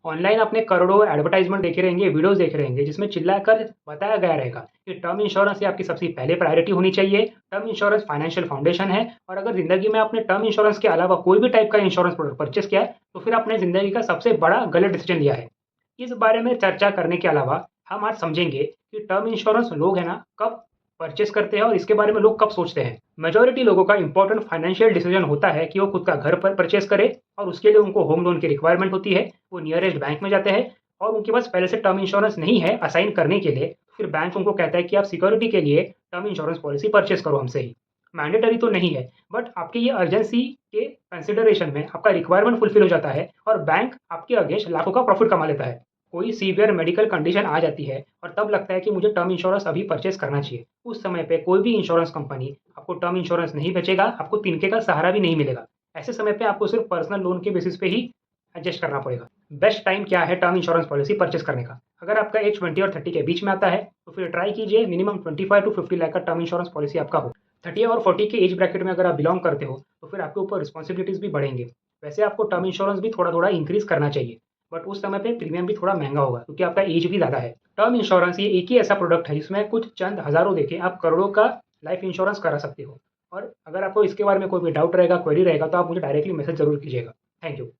Online आपने करोड़ों advertisement देखे रहेंगे, वीडियोस देखे रहेंगे जिसमें चिल्लाकर बताया गया रहेगा कि टर्म इंश्योरेंस ही आपकी सबसे पहले प्रायोरिटी होनी चाहिए। टर्म इंश्योरेंस फाइनेंशियल फाउंडेशन है और अगर ज़िंदगी में आपने टर्म इंश्योरेंस के अलावा कोई भी टाइप का इंश्योरेंस प्रोडक्ट परचेज़ किया है, तो फिर आपने ज़िंदगी का सबसे बड़ा गलत डिसीजन लिया है। इस बारे में चर्चा करने के अलावा हम आज समझेंगे कि टर्म इंश्योरेंस लोग है ना कब परचेज़ करते हैं और इसके बारे में लोग कब सोचते हैं। मेजॉरिटी लोगों का इंपॉर्टेंट फाइनेंशियल डिसीजन होता है कि वो खुद का घर पर परचेज़ करें और उसके लिए उनको होम लोन की रिक्वायरमेंट होती है। वो नियरेस्ट बैंक में जाते हैं और उनके पास पहले से टर्म इंश्योरेंस नहीं है असाइन करने के लिए, फिर बैंक उनको कहता है कि आप सिक्योरिटी के लिए टर्म इंश्योरेंस पॉलिसी परचेज़ करो हमसे ही। मैंडेटरी तो नहीं है, बट आपकी ये अर्जेंसी के कंसिडरेशन में आपका रिक्वायरमेंट फुलफिल हो जाता है और बैंक आपके अगेंस्ट लाखों का प्रॉफिट कमा लेता है। कोई सीवियर मेडिकल कंडीशन आ जाती है और तब लगता है कि मुझे टर्म इंश्योरेंस अभी परचेज़ करना चाहिए। उस समय पे कोई भी इंश्योरेंस कंपनी आपको टर्म इंश्योरेंस नहीं बेचेगा, आपको तिनके का सहारा भी नहीं मिलेगा। ऐसे समय पे आपको सिर्फ पर्सनल लोन के बेसिस पे ही एडजस्ट करना पड़ेगा। बेस्ट टाइम क्या है टर्म इंश्योरेंस पॉलिसी परचेज़ करने का? अगर आपका एज 20 और 30 के बीच में आता है, तो फिर ट्राई कीजिए मिनिमम 25 टू 50 लाख का टर्म इंश्योरेंस पॉलिसी आपका हो। 30 और 40 के एज ब्रैकेट में अगर आप बिलॉन्ग करते हो, तो फिर आपके ऊपर रिस्पॉन्सिबिलिटीज़ भी बढ़ेंगे। वैसे आपको टर्म इंश्योरेंस भी थोड़ा-थोड़ा इंक्रीज़ करना चाहिए, बट उस समय पे प्रीमियम भी थोड़ा महँगा होगा क्योंकि आपका एज भी ज़्यादा है। टर्म इंश्योरेंस ये एक ही ऐसा प्रोडक्ट है जिसमें कुछ चंद हज़ारों देके आप करोड़ों का लाइफ इंश्योरेंस करा सकते हो। और अगर आपको इसके बारे में कोई भी डाउट रहेगा, क्वेरी रहेगा, तो आप मुझे डायरेक्टली मैसेज ज़रूर कीजिएगा। Thank you.